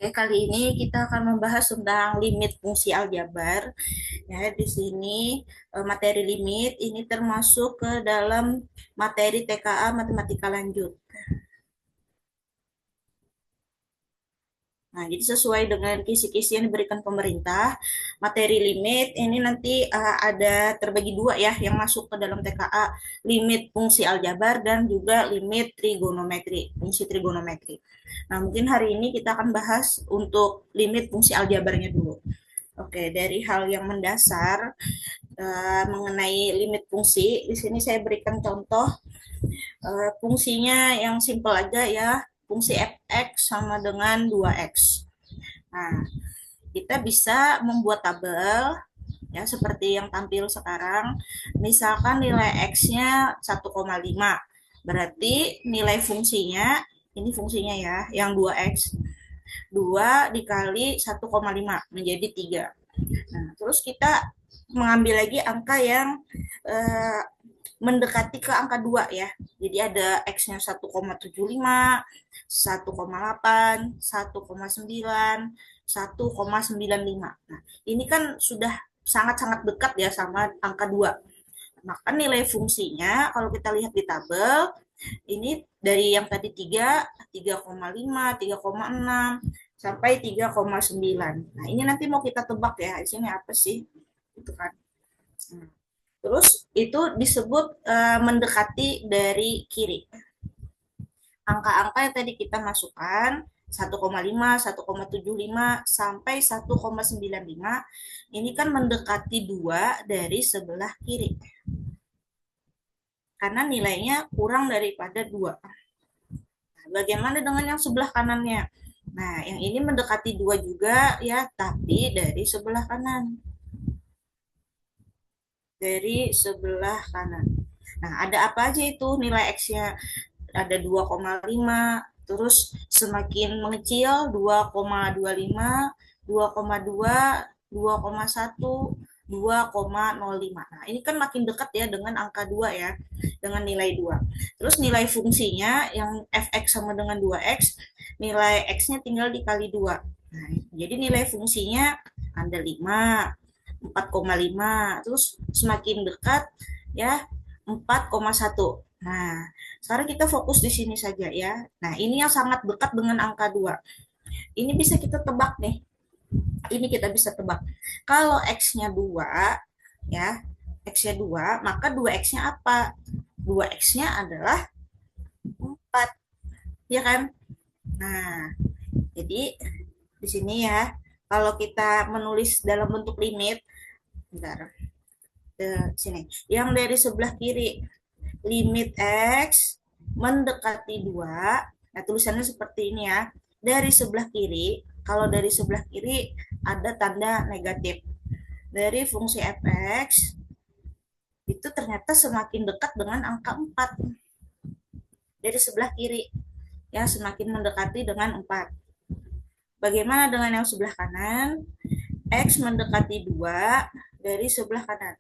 Kali ini kita akan membahas tentang limit fungsi aljabar. Ya, di sini materi limit ini termasuk ke dalam materi TKA matematika lanjut. Nah, jadi sesuai dengan kisi-kisi yang diberikan pemerintah, materi limit ini nanti ada terbagi dua ya, yang masuk ke dalam TKA, limit fungsi aljabar dan juga limit trigonometri, fungsi trigonometri. Nah, mungkin hari ini kita akan bahas untuk limit fungsi aljabarnya dulu. Oke, dari hal yang mendasar mengenai limit fungsi, di sini saya berikan contoh fungsinya yang simple aja ya, fungsi fx sama dengan 2x. Nah, kita bisa membuat tabel ya seperti yang tampil sekarang. Misalkan nilai x-nya 1,5. Berarti nilai fungsinya ini fungsinya ya, yang 2x. 2 dikali 1,5 menjadi 3. Nah, terus kita mengambil lagi angka yang eh, mendekati ke angka 2 ya. Jadi ada X-nya 1,75, 1,8, 1,9, 1,95. Nah, ini kan sudah sangat-sangat dekat ya sama angka 2. Maka nilai fungsinya kalau kita lihat di tabel, ini dari yang tadi 3, 3,5, 3,6, sampai 3,9. Nah, ini nanti mau kita tebak ya, di sini apa sih? Itu kan. Nah, terus itu disebut mendekati dari kiri. Angka-angka yang tadi kita masukkan 1,5, 1,75 sampai 1,95 ini kan mendekati 2 dari sebelah kiri. Karena nilainya kurang daripada 2. Nah, bagaimana dengan yang sebelah kanannya? Nah, yang ini mendekati 2 juga ya, tapi dari sebelah kanan. Dari sebelah kanan. Nah, ada apa aja itu nilai X-nya? Ada 2,5, terus semakin mengecil 2,25, 2,2, 2,1, 2,05. Nah, ini kan makin dekat ya dengan angka 2 ya, dengan nilai 2. Terus nilai fungsinya yang fx sama dengan 2x, nilai x-nya tinggal dikali 2. Nah, jadi nilai fungsinya ada 5, 4,5, terus semakin dekat ya 4,1. Nah, sekarang kita fokus di sini saja ya. Nah, ini yang sangat dekat dengan angka 2. Ini bisa kita tebak nih. Ini kita bisa tebak. Kalau X-nya 2, ya, X-nya 2, maka 2X-nya apa? 2X-nya adalah 4, ya kan? Nah, jadi di sini ya, kalau kita menulis dalam bentuk limit, bentar, sini. Yang dari sebelah kiri, limit X mendekati 2. Nah, tulisannya seperti ini ya. Dari sebelah kiri, kalau dari sebelah kiri ada tanda negatif. Dari fungsi fx itu ternyata semakin dekat dengan angka 4. Dari sebelah kiri, ya semakin mendekati dengan 4. Bagaimana dengan yang sebelah kanan? X mendekati 2 dari sebelah kanan.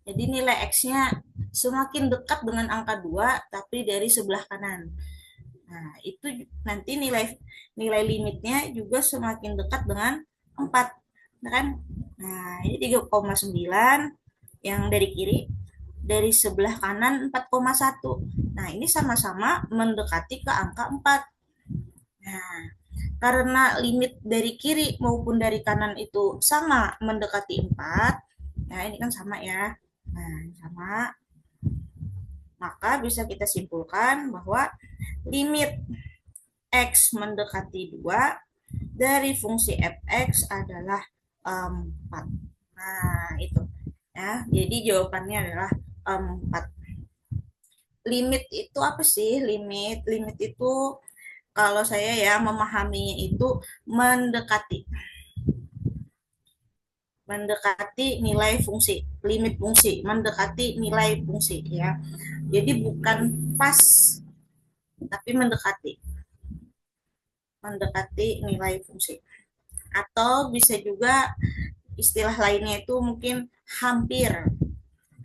Jadi nilai X-nya semakin dekat dengan angka 2 tapi dari sebelah kanan. Nah, itu nanti nilai nilai limitnya juga semakin dekat dengan 4, kan? Nah, ini 3,9 yang dari kiri, dari sebelah kanan 4,1. Nah, ini sama-sama mendekati ke angka 4. Nah, karena limit dari kiri maupun dari kanan itu sama mendekati 4, ya ini kan sama ya. Nah, sama. Maka bisa kita simpulkan bahwa limit X mendekati 2 dari fungsi fx adalah 4. Nah, itu. Ya, jadi jawabannya adalah 4. Limit itu apa sih? Limit itu kalau saya ya memahaminya itu mendekati mendekati nilai fungsi, limit fungsi, mendekati nilai fungsi ya. Jadi bukan pas tapi mendekati nilai fungsi. Atau bisa juga istilah lainnya itu mungkin hampir,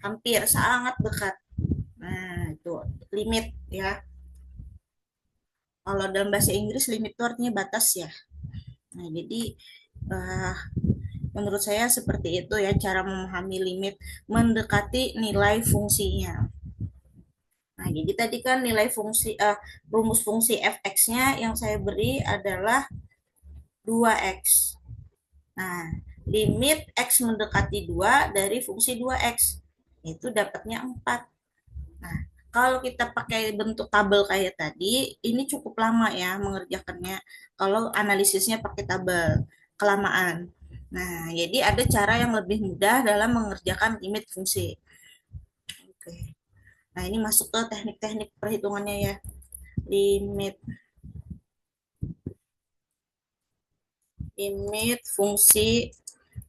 hampir sangat dekat. Nah, itu limit ya. Kalau dalam bahasa Inggris limit itu artinya batas ya. Nah, jadi eh, menurut saya seperti itu ya cara memahami limit mendekati nilai fungsinya. Nah, jadi tadi kan nilai fungsi rumus fungsi f(x)-nya yang saya beri adalah 2x. Nah, limit x mendekati 2 dari fungsi 2x itu dapatnya 4. Nah, kalau kita pakai bentuk tabel kayak tadi, ini cukup lama ya mengerjakannya. Kalau analisisnya pakai tabel, kelamaan. Nah, jadi ada cara yang lebih mudah dalam mengerjakan limit fungsi. Oke. Nah, ini masuk ke teknik-teknik perhitungannya ya. Limit limit fungsi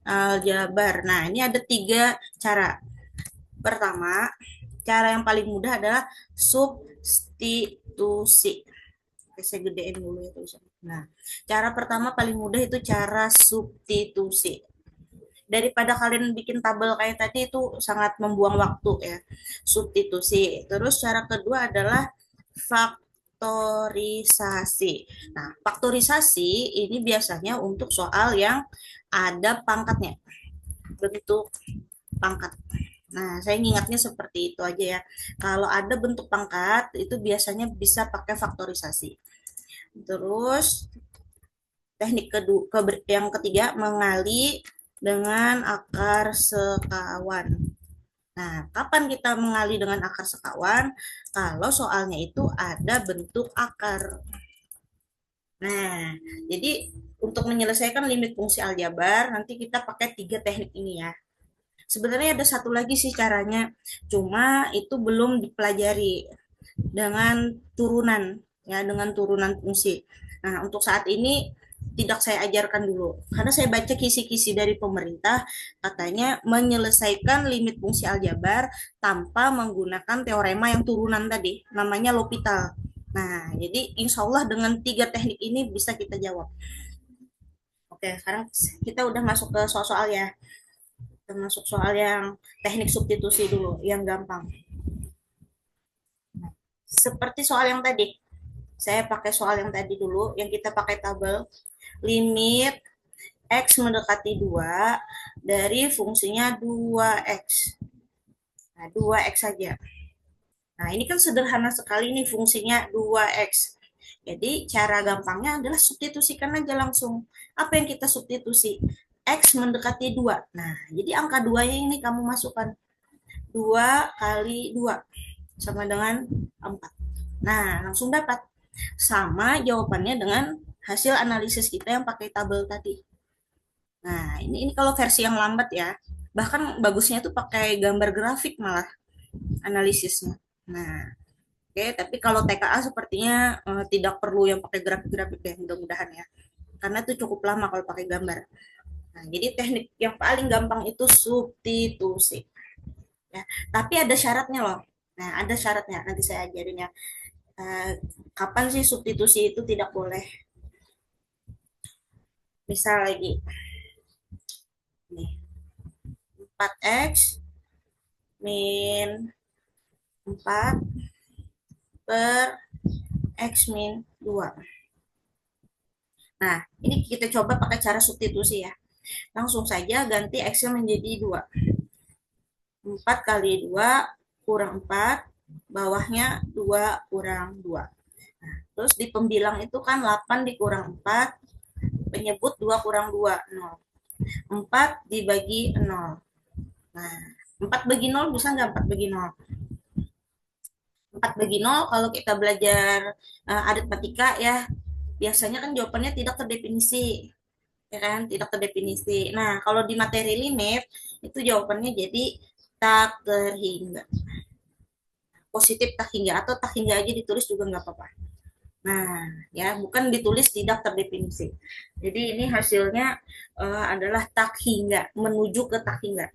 aljabar. Nah, ini ada 3 cara. Pertama, cara yang paling mudah adalah substitusi. Oke, saya gedein dulu ya tulisannya. Nah, cara pertama paling mudah itu cara substitusi. Daripada kalian bikin tabel kayak tadi itu sangat membuang waktu ya. Substitusi. Terus cara kedua adalah faktorisasi. Nah, faktorisasi ini biasanya untuk soal yang ada pangkatnya, bentuk pangkat. Nah, saya ingatnya seperti itu aja ya. Kalau ada bentuk pangkat, itu biasanya bisa pakai faktorisasi. Terus, teknik kedua, yang ketiga, mengali dengan akar sekawan. Nah, kapan kita mengali dengan akar sekawan? Kalau soalnya itu ada bentuk akar. Nah, jadi untuk menyelesaikan limit fungsi aljabar, nanti kita pakai 3 teknik ini ya. Sebenarnya ada satu lagi sih caranya, cuma itu belum dipelajari dengan turunan ya, dengan turunan fungsi. Nah, untuk saat ini tidak saya ajarkan dulu karena saya baca kisi-kisi dari pemerintah katanya menyelesaikan limit fungsi aljabar tanpa menggunakan teorema yang turunan tadi namanya L'Hopital. Nah, jadi insya Allah dengan 3 teknik ini bisa kita jawab. Oke, sekarang kita udah masuk ke soal-soal ya. Termasuk soal yang teknik substitusi dulu, yang gampang. Seperti soal yang tadi, saya pakai soal yang tadi dulu, yang kita pakai tabel. Limit X mendekati 2 dari fungsinya 2X. Nah, 2X saja. Nah, ini kan sederhana sekali nih fungsinya 2X. Jadi, cara gampangnya adalah substitusikan aja langsung. Apa yang kita substitusi? X mendekati 2. Nah, jadi angka 2-nya ini kamu masukkan. 2 kali 2 sama dengan 4. Nah, langsung dapat. Sama jawabannya dengan hasil analisis kita yang pakai tabel tadi. Nah, ini kalau versi yang lambat ya. Bahkan bagusnya tuh pakai gambar grafik malah analisisnya. Nah, oke, tapi kalau TKA sepertinya tidak perlu yang pakai grafik-grafik ya, mudah-mudahan ya. Karena itu cukup lama kalau pakai gambar. Nah, jadi teknik yang paling gampang itu substitusi. Ya, tapi ada syaratnya loh. Nah, ada syaratnya. Nanti saya ajarin ya. Eh, kapan sih substitusi itu tidak boleh? Misal lagi, nih, 4x min 4 per x min 2. Nah, ini kita coba pakai cara substitusi ya. Langsung saja ganti x-nya menjadi 2. 4 kali 2 kurang 4, bawahnya 2 kurang 2. Nah, terus di pembilang itu kan 8 dikurang 4, penyebut 2 kurang 2, 0. 4 dibagi 0. Nah, 4 bagi 0 bisa nggak 4 bagi 0? 4 bagi 0 kalau kita belajar aritmatika ya, biasanya kan jawabannya tidak terdefinisi. Ya kan, tidak terdefinisi. Nah, kalau di materi limit, itu jawabannya jadi tak terhingga. Positif tak hingga atau tak hingga aja ditulis juga nggak apa-apa. Nah, ya bukan ditulis tidak terdefinisi. Jadi ini hasilnya adalah tak hingga, menuju ke tak hingga.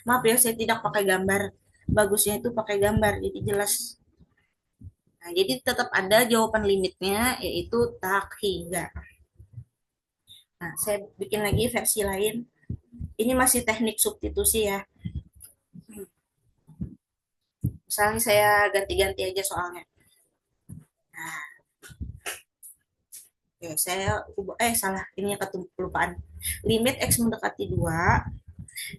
Maaf ya, saya tidak pakai gambar. Bagusnya itu pakai gambar, jadi jelas. Nah, jadi tetap ada jawaban limitnya, yaitu tak hingga. Nah, saya bikin lagi versi lain. Ini masih teknik substitusi ya. Misalnya saya ganti-ganti aja soalnya. Nah, Oke, salah, ini kelupaan. Limit X mendekati 2,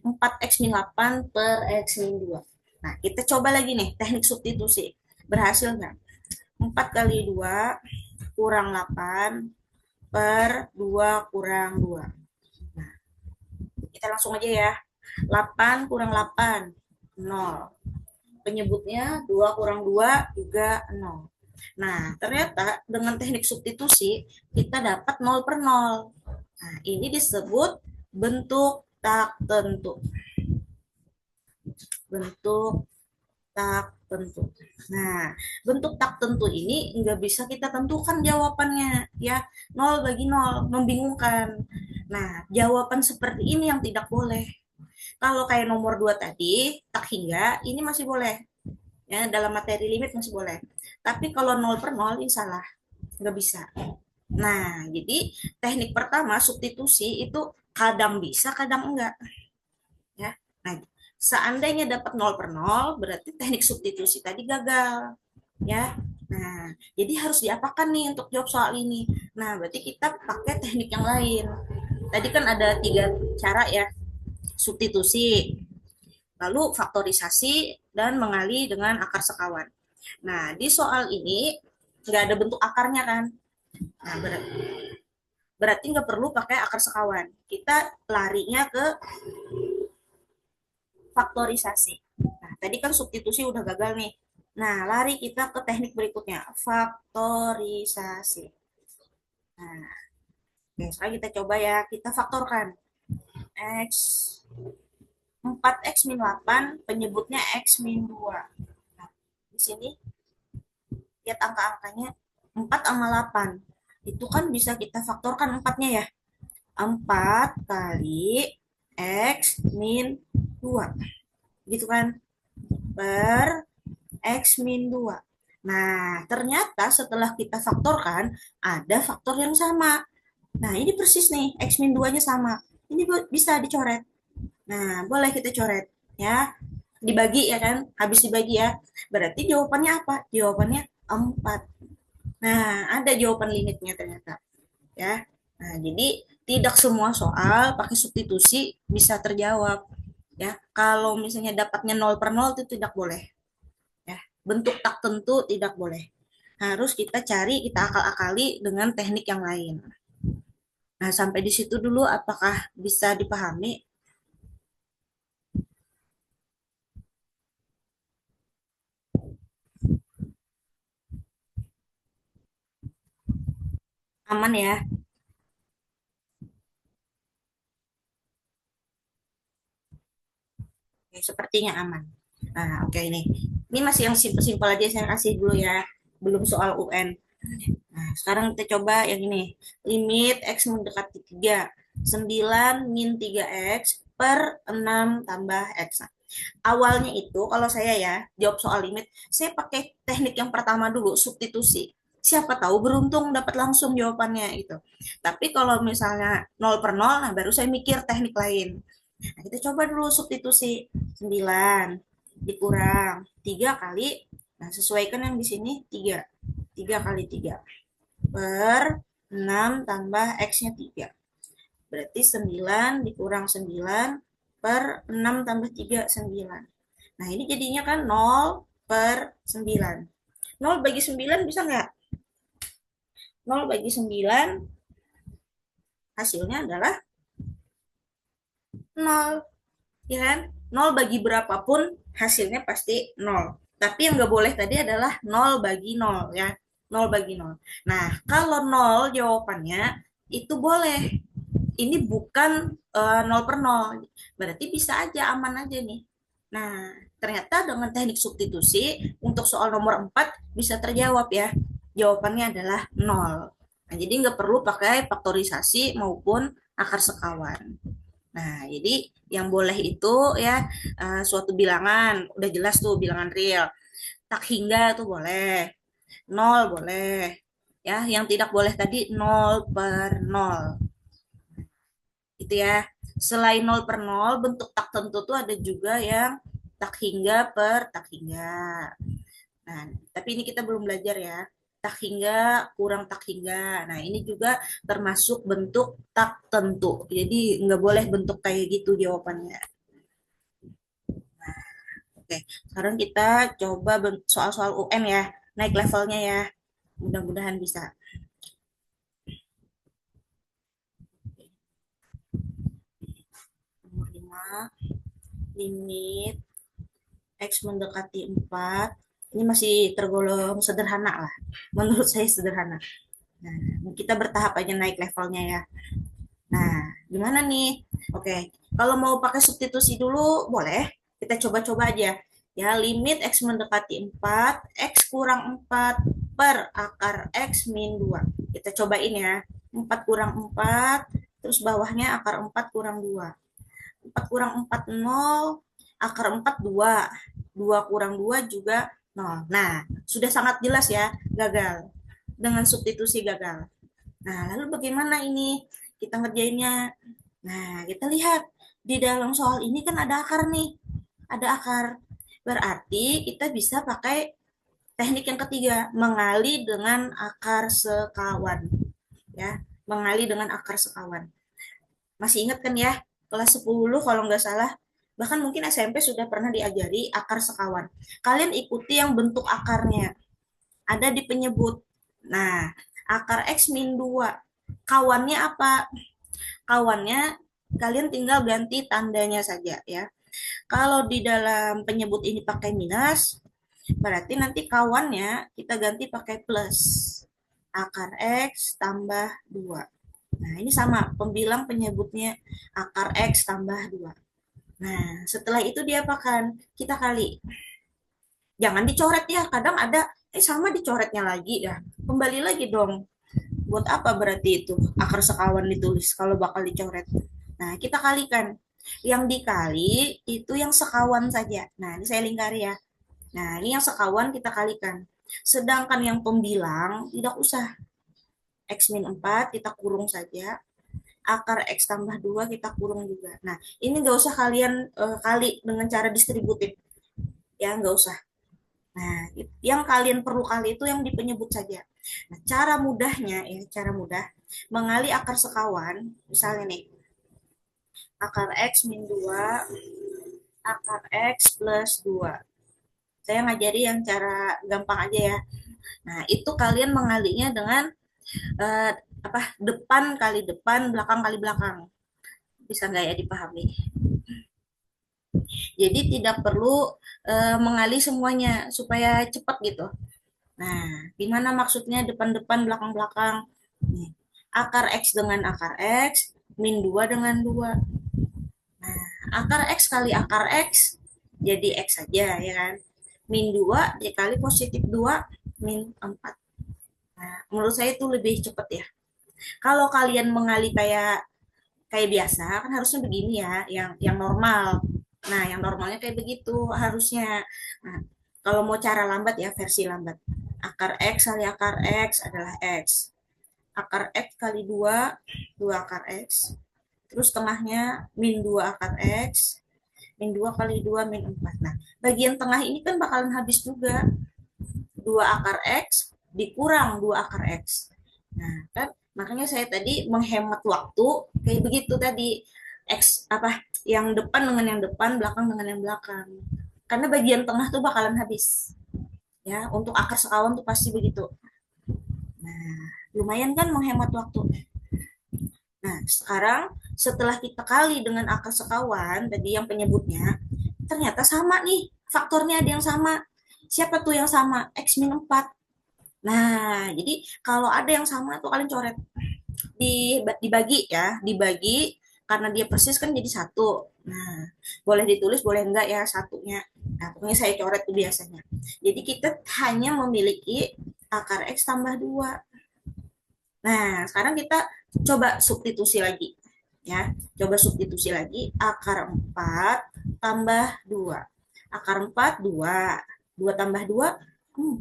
4X min 8 per X min 2. Nah, kita coba lagi nih, teknik substitusi. Berhasil nggak? 4 kali 2 kurang 8 per 2 kurang 2. Nah, kita langsung aja ya. 8 kurang 8, 0. Penyebutnya 2 kurang 2 juga 0. Nah, ternyata dengan teknik substitusi kita dapat 0 per 0. Nah, ini disebut bentuk tak tentu. Bentuk tak tentu. Nah, bentuk tak tentu ini nggak bisa kita tentukan jawabannya, ya. 0 bagi 0, membingungkan. Nah, jawaban seperti ini yang tidak boleh. Kalau kayak nomor 2 tadi, tak hingga, ini masih boleh. Ya, dalam materi limit masih boleh. Tapi kalau 0 per 0, ini salah. Nggak bisa. Nah, jadi teknik pertama, substitusi, itu kadang bisa, kadang enggak. Ya. Nah, seandainya dapat 0 per 0, berarti teknik substitusi tadi gagal. Ya. Nah, jadi harus diapakan nih untuk jawab soal ini? Nah, berarti kita pakai teknik yang lain. Tadi kan ada 3 cara ya, substitusi, lalu faktorisasi, dan mengali dengan akar sekawan. Nah, di soal ini nggak ada bentuk akarnya kan? Nah, berarti nggak perlu pakai akar sekawan. Kita larinya ke faktorisasi. Nah, tadi kan substitusi udah gagal nih. Nah, lari kita ke teknik berikutnya, faktorisasi. Nah, oke, sekarang kita coba ya, kita faktorkan. X 4X min 8, penyebutnya X min 2. Nah, di sini lihat angka-angkanya 4 sama 8. Itu kan bisa kita faktorkan 4-nya ya. 4 kali X min 2. Gitu kan? Per X min 2. Nah, ternyata setelah kita faktorkan, ada faktor yang sama. Nah, ini persis nih, X min 2-nya sama. Ini bisa dicoret. Nah, boleh kita coret. Ya, dibagi ya kan? Habis dibagi ya. Berarti jawabannya apa? Jawabannya 4. Nah, ada jawaban limitnya ternyata. Ya. Nah, jadi tidak semua soal pakai substitusi bisa terjawab. Ya, kalau misalnya dapatnya 0 per 0 itu tidak boleh. Ya, bentuk tak tentu tidak boleh. Harus kita cari, kita akal-akali dengan teknik yang lain. Nah, sampai di situ dulu apakah bisa dipahami? Aman ya? Oke, sepertinya aman. Nah, oke ini. Ini masih yang simpel-simpel aja saya kasih dulu ya. Belum soal UN. Nah, sekarang kita coba yang ini. Limit X mendekati 3. 9 min 3X per 6 tambah X. Nah, awalnya itu kalau saya ya jawab soal limit, saya pakai teknik yang pertama dulu, substitusi. Siapa tahu beruntung dapat langsung jawabannya itu. Tapi kalau misalnya 0 per 0, nah baru saya mikir teknik lain. Nah, kita coba dulu substitusi. 9 dikurang 3 kali, nah sesuaikan yang di sini 3. 3 kali 3 per 6 tambah X-nya 3. Berarti 9 dikurang 9 per 6 tambah 3, 9. Nah, ini jadinya kan 0 per 9. 0 bagi 9 bisa nggak? 0 bagi 9 hasilnya adalah 0. Ya kan? 0 bagi berapapun hasilnya pasti 0. Tapi yang nggak boleh tadi adalah 0 bagi 0 ya. 0 bagi 0. Nah, kalau 0 jawabannya itu boleh. Ini bukan 0 per 0. Berarti bisa aja, aman aja nih. Nah, ternyata dengan teknik substitusi untuk soal nomor 4 bisa terjawab ya. Jawabannya adalah 0. Nah, jadi nggak perlu pakai faktorisasi maupun akar sekawan. Nah, jadi yang boleh itu ya suatu bilangan, udah jelas tuh bilangan real. Tak hingga tuh boleh, 0 boleh. Ya, yang tidak boleh tadi 0 per 0. Itu ya. Selain 0 per 0, bentuk tak tentu tuh ada juga yang tak hingga per tak hingga. Nah, tapi ini kita belum belajar ya. tak hingga, kurang tak hingga. Nah, ini juga termasuk bentuk tak tentu. Jadi nggak boleh bentuk kayak gitu jawabannya. Oke, sekarang kita coba soal-soal UN ya, naik levelnya ya. Mudah-mudahan bisa. Nomor 5, limit X mendekati 4. Ini masih tergolong sederhana lah. Menurut saya sederhana. Nah, kita bertahap aja naik levelnya ya. Nah, gimana nih? Oke, kalau mau pakai substitusi dulu, boleh. Kita coba-coba aja. Ya, limit X mendekati 4, X kurang 4 per akar X min 2. Kita cobain ya. 4 kurang 4, terus bawahnya akar 4 kurang 2. 4 kurang 4, 0. Akar 4, 2. 2 kurang 2 juga 0. Nah, sudah sangat jelas ya, gagal. Dengan substitusi gagal. Nah, lalu bagaimana ini kita ngerjainnya? Nah, kita lihat di dalam soal ini kan ada akar nih, ada akar. Berarti kita bisa pakai teknik yang ketiga, mengali dengan akar sekawan. Ya, mengali dengan akar sekawan. Masih ingat kan ya, kelas 10 kalau nggak salah, bahkan mungkin SMP sudah pernah diajari akar sekawan. Kalian ikuti yang bentuk akarnya, ada di penyebut. Nah, akar X min 2. Kawannya apa? Kawannya kalian tinggal ganti tandanya saja ya. Kalau di dalam penyebut ini pakai minus, berarti nanti kawannya kita ganti pakai plus. Akar X tambah 2. Nah, ini sama, pembilang penyebutnya akar X tambah 2. Nah, setelah itu diapakan? Kita kali. Jangan dicoret ya, kadang ada, sama dicoretnya lagi ya. Kembali lagi dong. Buat apa berarti itu akar sekawan ditulis kalau bakal dicoret? Nah, kita kalikan. Yang dikali itu yang sekawan saja. Nah, ini saya lingkari ya. Nah, ini yang sekawan kita kalikan. Sedangkan yang pembilang tidak usah. X min 4 kita kurung saja. Akar X tambah 2 kita kurung juga. Nah, ini nggak usah kalian kali dengan cara distributif. Ya, nggak usah. Nah, yang kalian perlu kali itu yang di penyebut saja. Nah, cara mudahnya ya, cara mudah mengali akar sekawan, misalnya nih, akar X min 2, akar X plus 2. Saya ngajari yang cara gampang aja ya. Nah, itu kalian mengalinya dengan eh, depan kali depan, belakang kali belakang. Bisa nggak ya dipahami? Jadi tidak perlu mengali semuanya supaya cepat gitu. Nah, gimana maksudnya depan-depan, belakang-belakang? Nih, akar X dengan akar X, min 2 dengan 2. Nah, akar X kali akar X, jadi X saja, ya kan? Min 2 dikali positif 2, min 4. Nah, menurut saya itu lebih cepat ya. Kalau kalian mengali kayak kayak biasa, kan harusnya begini ya, yang normal. Nah, yang normalnya kayak begitu harusnya. Nah, kalau mau cara lambat ya, versi lambat. Akar X kali akar X adalah X. Akar X kali 2, 2 akar X. Terus tengahnya min 2 akar X. Min 2 kali 2, min 4. Nah, bagian tengah ini kan bakalan habis juga. 2 akar X dikurang 2 akar X. Nah, kan makanya saya tadi menghemat waktu kayak begitu tadi. X yang depan dengan yang depan, belakang dengan yang belakang. Karena bagian tengah tuh bakalan habis. Ya, untuk akar sekawan tuh pasti begitu. Nah, lumayan kan menghemat waktu. Nah, sekarang setelah kita kali dengan akar sekawan, tadi yang penyebutnya, ternyata sama nih, faktornya ada yang sama. Siapa tuh yang sama? X min 4. Nah, jadi kalau ada yang sama tuh kalian coret. Dibagi ya, dibagi karena dia persis kan jadi satu. Nah, boleh ditulis, boleh enggak ya satunya. Nah, pokoknya saya coret tuh biasanya. Jadi kita hanya memiliki akar X tambah 2. Nah, sekarang kita coba substitusi lagi. Ya, coba substitusi lagi akar 4 tambah 2. Akar 4, 2. 2 tambah 2,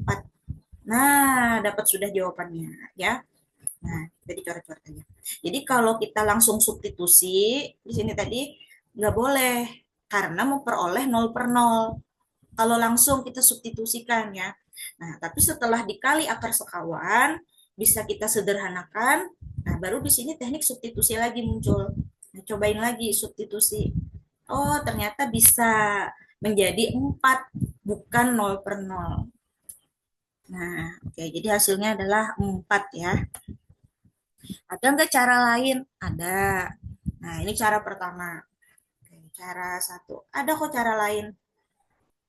4. Nah, dapat sudah jawabannya. Ya, nah, jadi coret-coret aja. Jadi kalau kita langsung substitusi, di sini tadi nggak boleh. Karena memperoleh 0 per 0. Kalau langsung kita substitusikan ya. Nah, tapi setelah dikali akar sekawan, bisa kita sederhanakan. Nah, baru di sini teknik substitusi lagi muncul. Nah, cobain lagi substitusi. Oh, ternyata bisa menjadi 4, bukan 0/0. Nah, oke, jadi hasilnya adalah 4 ya. Ada nggak cara lain? Ada. Nah, ini cara pertama. Oke, cara satu. Ada kok cara lain.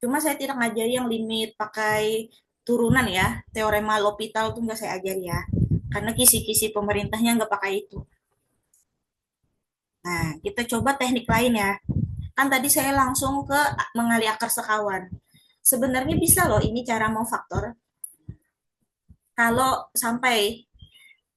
Cuma saya tidak ngajari yang limit pakai turunan ya. Teorema L'Hopital tuh nggak saya ajari ya. Karena kisi-kisi pemerintahnya nggak pakai itu. Nah, kita coba teknik lain ya. Kan tadi saya langsung ke mengali akar sekawan. Sebenarnya bisa loh ini cara mau faktor. Kalau sampai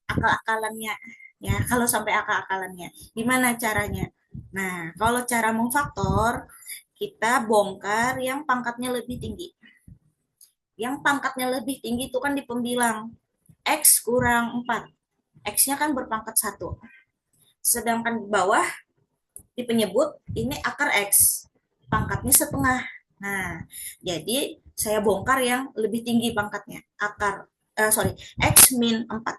akal-akalannya ya, kalau sampai akal-akalannya. Gimana caranya? Nah, kalau cara memfaktor, kita bongkar yang pangkatnya lebih tinggi. Yang pangkatnya lebih tinggi itu kan di pembilang X kurang 4. X-nya kan berpangkat 1. Sedangkan di bawah di penyebut ini akar X. Pangkatnya setengah. Nah, jadi saya bongkar yang lebih tinggi pangkatnya. X min 4.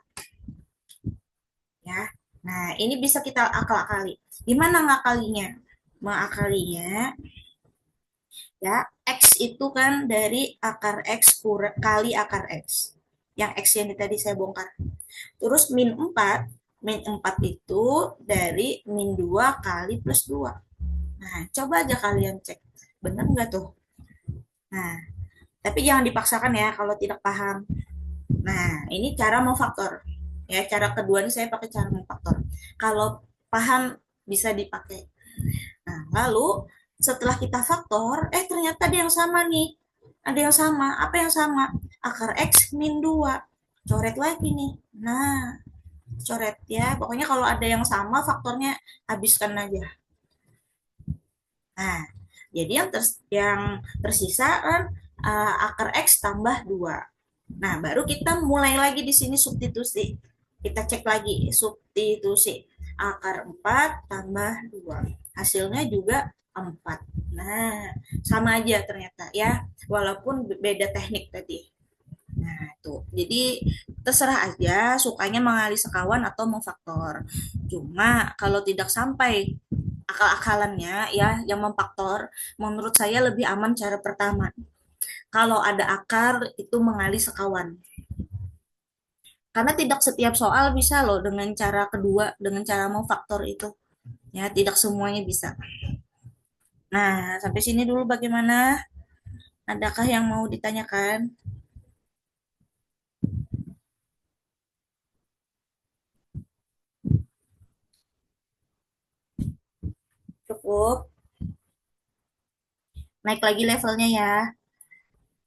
Ya. Nah, ini bisa kita akal-akali. Gimana ngakalinya? Mengakalinya ya, X itu kan dari akar X kali akar X. Yang X yang tadi saya bongkar. Terus min 4 itu dari min 2 kali plus 2. Nah, coba aja kalian cek. Bener nggak tuh? Nah, tapi jangan dipaksakan ya kalau tidak paham. Nah, ini cara mau faktor. Ya, cara kedua ini saya pakai cara mau faktor. Kalau paham bisa dipakai. Nah, lalu setelah kita faktor, ternyata ada yang sama nih. Ada yang sama. Apa yang sama? Akar X min 2. Coret lagi nih. Nah, coret ya. Pokoknya kalau ada yang sama, faktornya habiskan aja. Nah, jadi yang tersisa kan akar X tambah 2. Nah, baru kita mulai lagi di sini substitusi. Kita cek lagi substitusi. Akar 4 tambah 2. Hasilnya juga 4. Nah, sama aja ternyata ya. Walaupun beda teknik tadi. Nah, tuh. Jadi terserah aja sukanya mengali sekawan atau memfaktor. Cuma kalau tidak sampai akal-akalannya ya yang memfaktor, menurut saya lebih aman cara pertama. Kalau ada akar itu mengali sekawan. Karena tidak setiap soal bisa loh dengan cara kedua, dengan cara memfaktor itu. Ya, tidak semuanya bisa. Nah, sampai sini dulu bagaimana? Adakah yang mau ditanyakan? Cukup. Naik lagi levelnya ya.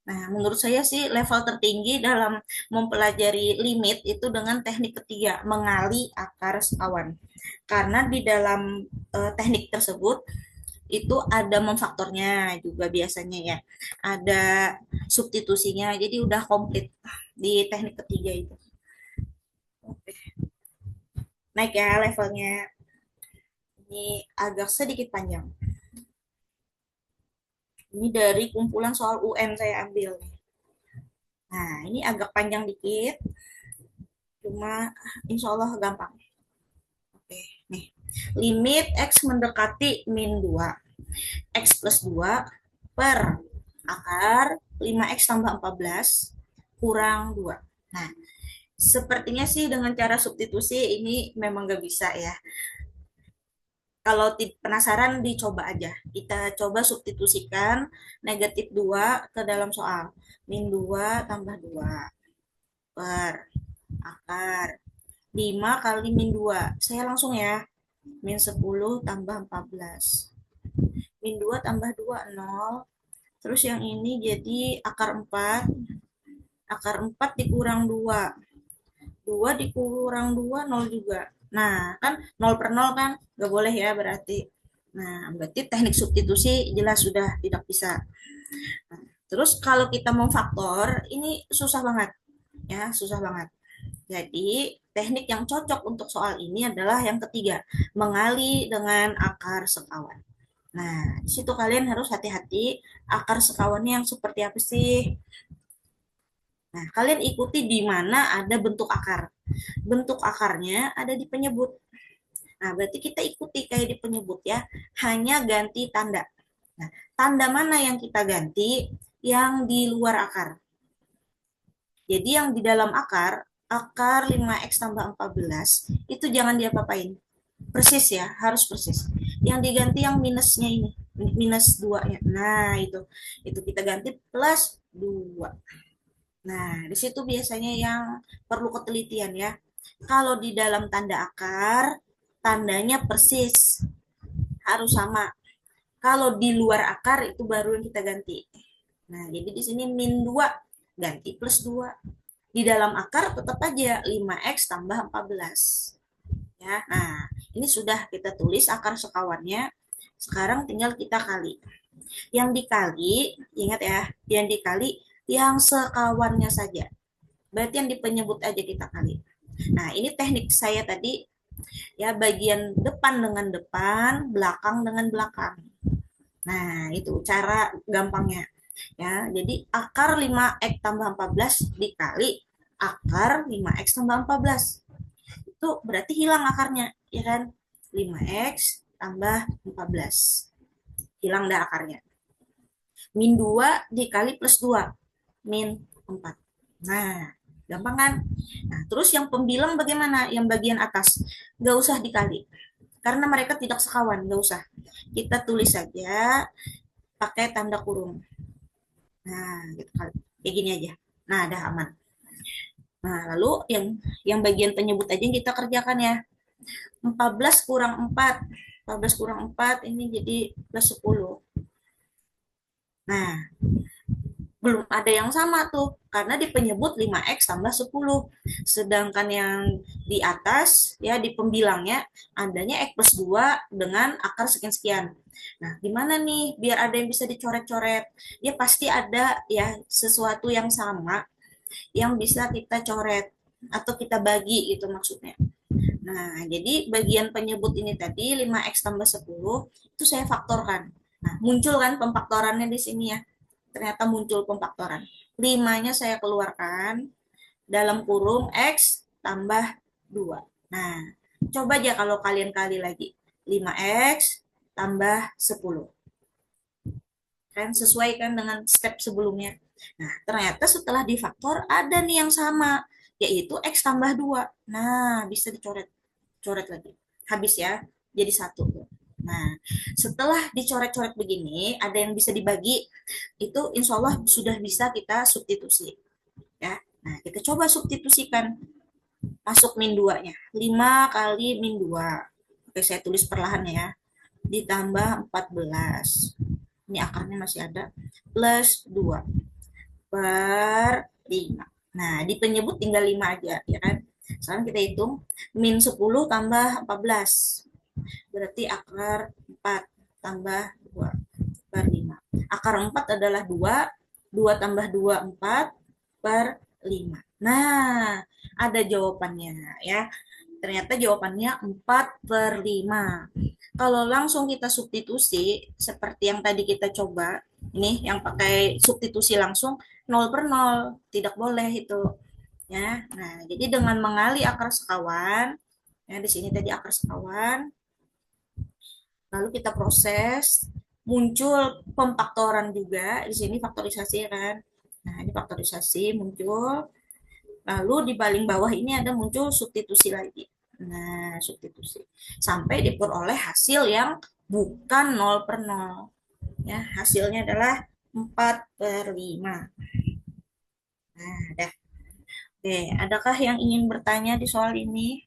Nah, menurut saya sih level tertinggi dalam mempelajari limit itu dengan teknik ketiga, mengali akar sekawan. Karena di dalam teknik tersebut itu ada memfaktornya juga biasanya ya. Ada substitusinya, jadi udah komplit di teknik ketiga itu. Oke. Naik ya levelnya. Ini agak sedikit panjang. Ini dari kumpulan soal UN saya ambil. Nah, ini agak panjang dikit, cuma insya Allah gampang. Oke, nih. Limit X mendekati min 2. X plus 2 per akar 5X tambah 14 kurang 2. Nah, sepertinya sih dengan cara substitusi ini memang gak bisa ya. Kalau penasaran dicoba aja. Kita coba substitusikan negatif 2 ke dalam soal. Min 2 tambah 2 per akar 5 kali min 2. Saya langsung ya. Min 10 tambah 14. Min 2 tambah 2 0. Terus yang ini jadi akar 4. Akar 4 dikurang 2. 2 dikurang 2 0 juga. Nah, kan 0/0 kan nggak boleh ya berarti. Nah, berarti teknik substitusi jelas sudah tidak bisa. Nah, terus kalau kita mau faktor, ini susah banget. Ya, susah banget. Jadi, teknik yang cocok untuk soal ini adalah yang ketiga, mengali dengan akar sekawan. Nah, di situ kalian harus hati-hati akar sekawannya yang seperti apa sih? Nah, kalian ikuti di mana ada bentuk akar. Bentuk akarnya ada di penyebut. Nah, berarti kita ikuti kayak di penyebut ya, hanya ganti tanda. Nah, tanda mana yang kita ganti? Yang di luar akar. Jadi yang di dalam akar, akar 5x tambah 14, itu jangan diapa-apain. Persis ya, harus persis. Yang diganti yang minusnya ini, minus 2-nya. Nah, itu kita ganti plus 2. Nah, di situ biasanya yang perlu ketelitian ya. Kalau di dalam tanda akar, tandanya persis, harus sama. Kalau di luar akar itu baru yang kita ganti. Nah, jadi di sini min 2 ganti plus 2. Di dalam akar tetap aja 5x tambah 14. Ya. Nah, ini sudah kita tulis akar sekawannya. Sekarang tinggal kita kali. Yang dikali, ingat ya, yang dikali yang sekawannya saja. Berarti yang di penyebut aja kita kali. Nah, ini teknik saya tadi ya, bagian depan dengan depan, belakang dengan belakang. Nah, itu cara gampangnya. Ya, jadi akar 5x tambah 14 dikali akar 5x tambah 14. Itu berarti hilang akarnya, ya kan? 5x tambah 14. Hilang dah akarnya. Min 2 dikali plus 2. Min 4. Nah, gampang kan? Nah, terus yang pembilang bagaimana? Yang bagian atas. Nggak usah dikali. Karena mereka tidak sekawan, nggak usah. Kita tulis saja pakai tanda kurung. Nah, gitu kan. Kayak gini aja. Nah, dah aman. Nah, lalu yang bagian penyebut aja yang kita kerjakan ya. 14 kurang 4. 14 kurang 4 ini jadi plus 10. Nah, belum ada yang sama tuh karena di penyebut 5x tambah 10. Sedangkan yang di atas ya di pembilangnya adanya x plus 2 dengan akar sekian-sekian. Nah, gimana nih biar ada yang bisa dicoret-coret? Ya pasti ada ya sesuatu yang sama yang bisa kita coret atau kita bagi gitu maksudnya. Nah, jadi bagian penyebut ini tadi 5x tambah 10 itu saya faktorkan. Nah, muncul kan pemfaktorannya di sini ya. Ternyata muncul pemfaktoran. 5-nya saya keluarkan dalam kurung x tambah 2. Nah, coba aja kalau kalian kali lagi. 5x tambah 10. Kan sesuai kan dengan step sebelumnya. Nah, ternyata setelah difaktor ada nih yang sama, yaitu x tambah 2. Nah, bisa dicoret. Coret lagi. Habis ya, jadi satu. Nah, setelah dicoret-coret begini, ada yang bisa dibagi, itu insya Allah sudah bisa kita substitusi. Ya. Nah, kita coba substitusikan. Masuk min 2-nya. 5 kali min 2. Oke, saya tulis perlahan ya. Ditambah 14. Ini akarnya masih ada. Plus 2 per 5. Nah, di penyebut tinggal 5 aja, ya kan? Sekarang kita hitung. Min 10 tambah 14. Berarti akar 4 tambah 2 per 5. Akar 4 adalah 2. 2 tambah 2, 4 per 5. Nah, ada jawabannya ya. Ternyata jawabannya 4 per 5. Kalau langsung kita substitusi, seperti yang tadi kita coba, ini yang pakai substitusi langsung, 0 per 0. Tidak boleh itu. Ya, nah, jadi dengan mengali akar sekawan, ya di sini tadi akar sekawan, lalu kita proses, muncul pemfaktoran juga, di sini faktorisasi kan. Nah, ini faktorisasi muncul, lalu di paling bawah ini ada muncul substitusi lagi. Nah, substitusi. Sampai diperoleh hasil yang bukan 0 per 0. Ya, hasilnya adalah 4 per 5. Nah, dah. Oke, adakah yang ingin bertanya di soal ini?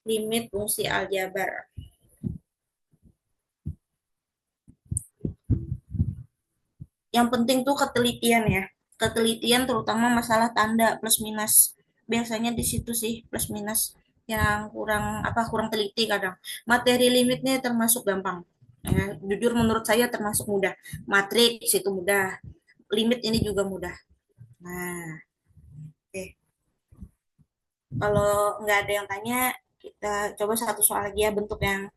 Limit fungsi aljabar. Yang penting tuh ketelitian ya. Ketelitian terutama masalah tanda plus minus. Biasanya di situ sih plus minus yang kurang teliti kadang. Materi limitnya termasuk gampang. Ya, jujur menurut saya termasuk mudah. Matriks itu mudah. Limit ini juga mudah. Nah, oke. Kalau nggak ada yang tanya, kita coba satu soal lagi ya bentuk yang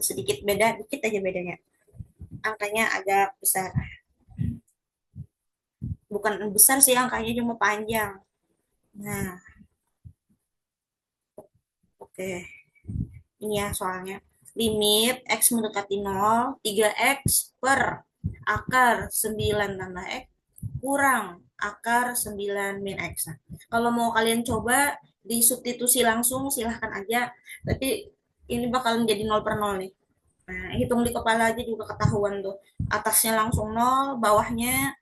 Sedikit beda, dikit aja bedanya. Angkanya agak besar. Bukan besar sih angkanya, cuma panjang. Nah, oke. Ini ya soalnya. Limit X mendekati 0, 3X per akar 9 tambah X kurang akar 9 min X. Nah, kalau mau kalian coba disubstitusi langsung silahkan aja. Tapi ini bakal menjadi 0 per 0 nih. Nah, hitung di kepala aja juga ketahuan tuh. Atasnya langsung 0, bawahnya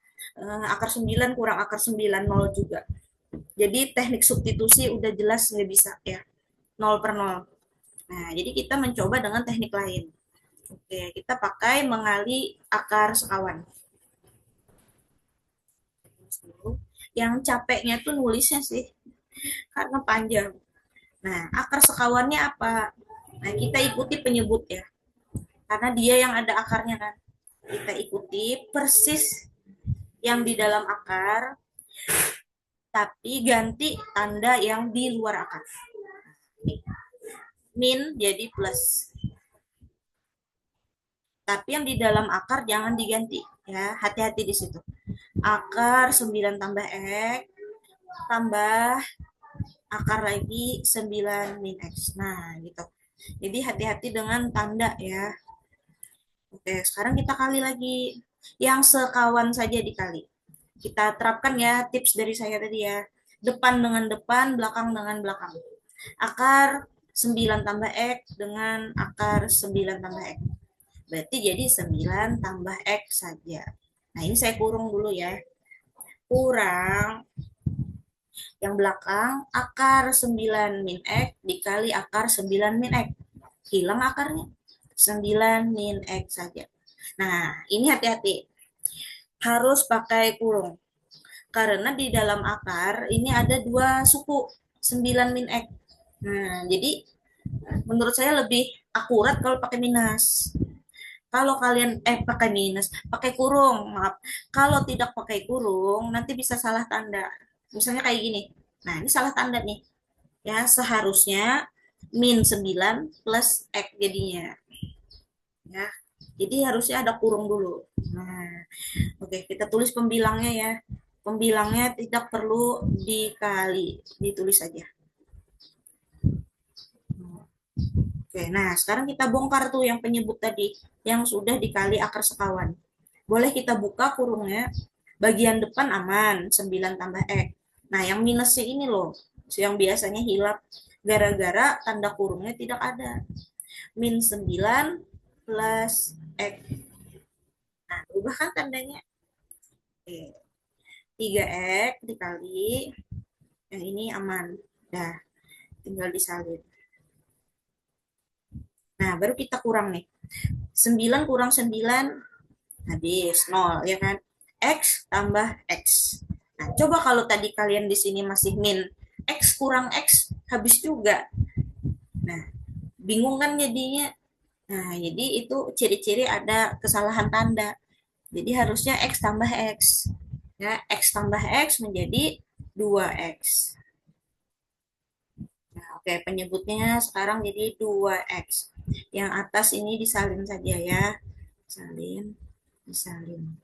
akar 9 kurang akar 9, 0 juga. Jadi teknik substitusi udah jelas nggak bisa ya. 0 per 0. Nah, jadi kita mencoba dengan teknik lain. Oke, kita pakai mengali akar sekawan. Yang capeknya tuh nulisnya sih, karena panjang. Nah, akar sekawannya apa? Nah, kita ikuti penyebut ya, karena dia yang ada akarnya kan. Kita ikuti persis yang di dalam akar, tapi ganti tanda yang di luar akar. Min jadi plus. Tapi yang di dalam akar jangan diganti ya, hati-hati di situ. Akar 9 tambah X tambah akar lagi 9 min X. Nah, gitu. Jadi hati-hati dengan tanda ya. Oke, sekarang kita kali lagi. Yang sekawan saja dikali. Kita terapkan ya tips dari saya tadi ya. Depan dengan depan, belakang dengan belakang. Akar 9 tambah X dengan akar 9 tambah X. Berarti jadi 9 tambah X saja. Nah, ini saya kurung dulu ya. Kurang yang belakang akar 9 min X dikali akar 9 min X. Hilang akarnya. 9 min X saja. Nah, ini hati-hati. Harus pakai kurung. Karena di dalam akar ini ada dua suku 9 min X. Nah, jadi menurut saya lebih akurat kalau pakai minus. Kalau kalian pakai minus, pakai kurung, maaf. Kalau tidak pakai kurung, nanti bisa salah tanda. Misalnya kayak gini. Nah, ini salah tanda nih. Ya, seharusnya min 9 plus X jadinya. Ya. Jadi harusnya ada kurung dulu. Nah, oke, kita tulis pembilangnya ya. Pembilangnya tidak perlu dikali, ditulis saja. Oke, nah sekarang kita bongkar tuh yang penyebut tadi, yang sudah dikali akar sekawan. Boleh kita buka kurungnya, bagian depan aman, 9 tambah X. Nah, yang minusnya ini loh, yang biasanya hilang gara-gara tanda kurungnya tidak ada. Min 9 plus X. Nah, ubah kan tandanya. Oke, 3X dikali, yang ini aman. Dah, tinggal disalin. Nah, baru kita kurang nih. 9 kurang 9 habis 0 ya kan. X tambah X. Nah, coba kalau tadi kalian di sini masih min X kurang X habis juga. Nah, bingung kan jadinya. Nah, jadi itu ciri-ciri ada kesalahan tanda. Jadi harusnya X tambah X. Ya, X tambah X menjadi 2X. Nah, oke, penyebutnya sekarang jadi 2X. Yang atas ini disalin saja ya. Salin, disalin.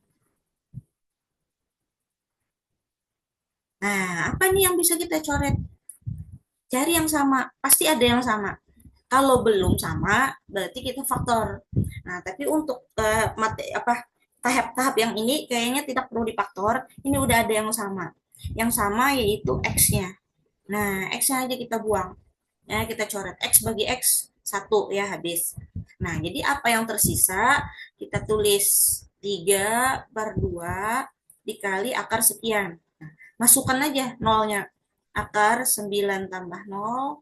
Nah, apa nih yang bisa kita coret? Cari yang sama, pasti ada yang sama. Kalau belum sama, berarti kita faktor. Nah, tapi untuk tahap-tahap yang ini kayaknya tidak perlu difaktor. Ini udah ada yang sama. Yang sama yaitu X-nya. Nah, X-nya aja kita buang. Ya, kita coret X bagi X 1 ya habis. Nah, jadi apa yang tersisa? Kita tulis 3 per 2 dikali akar sekian. Nah, masukkan aja nolnya. Akar 9 tambah 0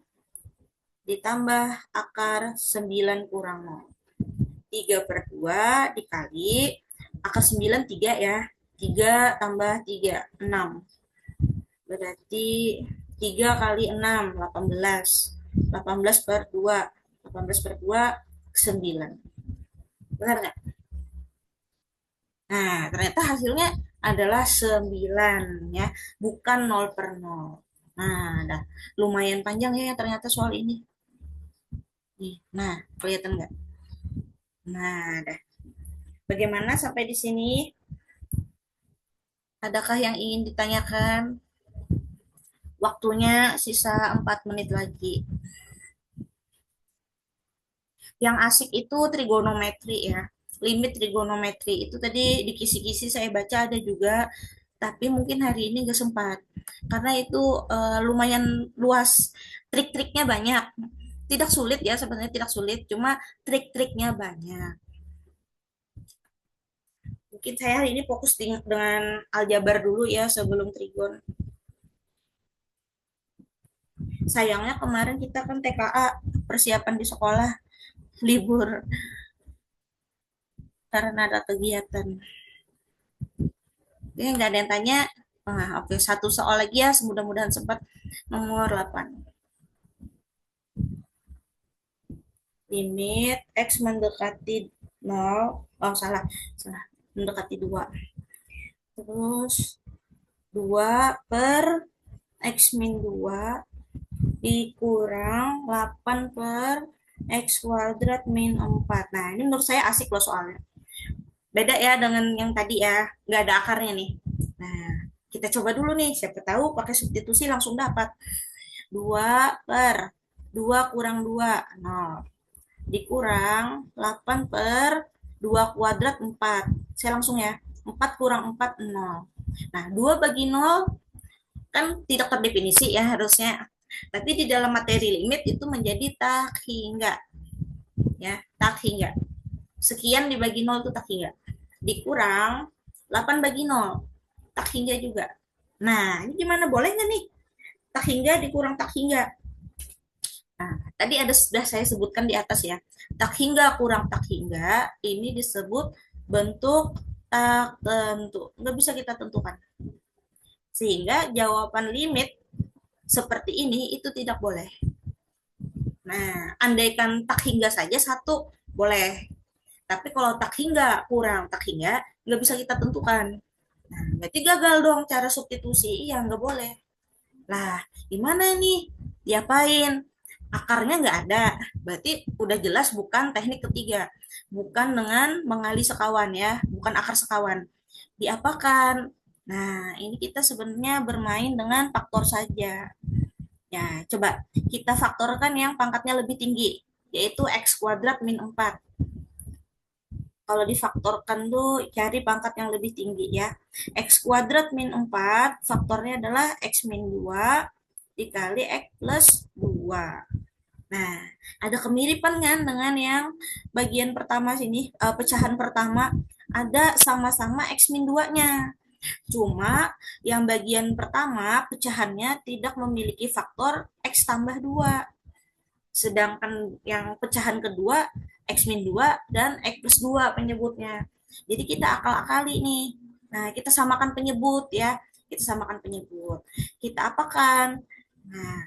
ditambah akar 9 kurang 0. 3 per 2 dikali akar 9 3 ya. 3 tambah 3 6. Berarti 3 kali 6 18. 18 per 2. 18 per 2 9. Benar nggak? Nah, ternyata hasilnya adalah 9 ya, bukan 0 per 0. Nah, dah lumayan panjang ya ternyata soal ini. Nih, nah, kelihatan nggak? Nah, dah. Bagaimana sampai di sini? Adakah yang ingin ditanyakan? Waktunya sisa 4 menit lagi. Yang asik itu trigonometri ya. Limit trigonometri itu tadi di kisi-kisi saya baca ada juga, tapi mungkin hari ini nggak sempat. Karena itu lumayan luas. Trik-triknya banyak. Tidak sulit ya, sebenarnya tidak sulit, cuma trik-triknya banyak. Mungkin saya hari ini fokus dengan aljabar dulu ya sebelum trigon. Sayangnya kemarin kita kan TKA persiapan di sekolah libur karena ada kegiatan. Oke, nggak ada yang tanya. Oke, satu soal lagi ya, mudah-mudahan sempat nomor 8. Limit X mendekati 0, oh salah, salah, mendekati 2. Terus 2 per X min 2 dikurang 8 per X kuadrat min 4. Nah, ini menurut saya asik loh soalnya. Beda ya dengan yang tadi ya, nggak ada akarnya nih. Nah, kita coba dulu nih, siapa tahu pakai substitusi langsung dapat. 2 per 2 kurang 2, 0. Dikurang 8 per 2 kuadrat 4. Saya langsung ya, 4 kurang 4, 0. Nah, 2 bagi 0 kan tidak terdefinisi ya harusnya. Tapi di dalam materi limit itu menjadi tak hingga. Ya, tak hingga. Sekian dibagi 0 itu tak hingga. Dikurang 8 bagi 0. Tak hingga juga. Nah, ini gimana? Boleh nggak nih? Tak hingga dikurang tak hingga. Nah, tadi ada sudah saya sebutkan di atas ya. Tak hingga kurang tak hingga ini disebut bentuk tak tentu. Nggak bisa kita tentukan. Sehingga jawaban limit seperti ini itu tidak boleh. Nah, andaikan tak hingga saja satu boleh. Tapi kalau tak hingga kurang tak hingga nggak bisa kita tentukan. Nah, berarti gagal dong cara substitusi. Iya, nggak boleh. Lah, gimana nih? Diapain? Akarnya nggak ada. Berarti udah jelas bukan teknik ketiga. Bukan dengan mengali sekawan ya. Bukan akar sekawan. Diapakan? Nah, ini kita sebenarnya bermain dengan faktor saja. Ya, coba kita faktorkan yang pangkatnya lebih tinggi, yaitu X kuadrat min 4. Kalau difaktorkan tuh cari pangkat yang lebih tinggi ya. X kuadrat min 4 faktornya adalah X min 2 dikali X plus 2. Nah, ada kemiripan kan dengan yang bagian pertama sini, pecahan pertama ada sama-sama X min 2-nya. Cuma yang bagian pertama pecahannya tidak memiliki faktor X tambah 2. Sedangkan yang pecahan kedua X min 2 dan X plus 2 penyebutnya. Jadi kita akal-akali nih. Nah, kita samakan penyebut ya. Kita samakan penyebut. Kita apakan? Nah,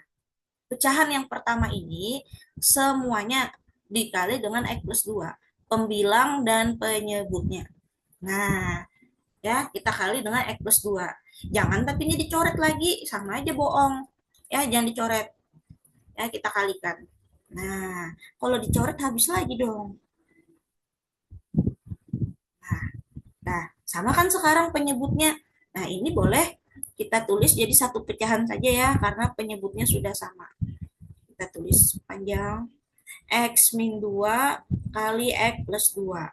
pecahan yang pertama ini semuanya dikali dengan X plus 2. Pembilang dan penyebutnya. Nah, ya kita kali dengan X plus 2. Jangan tapi ini dicoret lagi, sama aja bohong. Ya, jangan dicoret. Ya, kita kalikan. Nah, kalau dicoret habis lagi dong. Nah, nah, sama kan sekarang penyebutnya. Nah, ini boleh kita tulis jadi satu pecahan saja ya, karena penyebutnya sudah sama. Kita tulis panjang X min 2 kali X plus 2.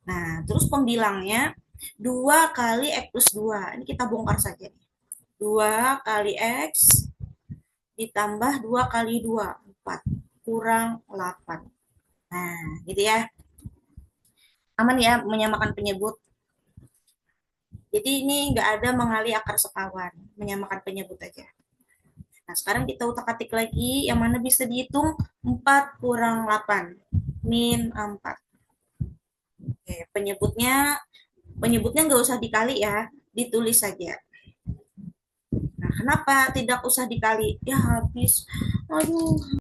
Nah, terus pembilangnya 2 kali X plus 2. Ini kita bongkar saja. 2 kali X ditambah 2 kali 2, 4. Kurang 8. Nah, gitu ya. Aman ya menyamakan penyebut. Jadi ini nggak ada mengali akar sekawan, menyamakan penyebut aja. Nah, sekarang kita utak-atik lagi, yang mana bisa dihitung 4 kurang 8, min 4. Oke, penyebutnya nggak usah dikali ya, ditulis saja. Nah, kenapa tidak usah dikali? Ya habis. Aduh.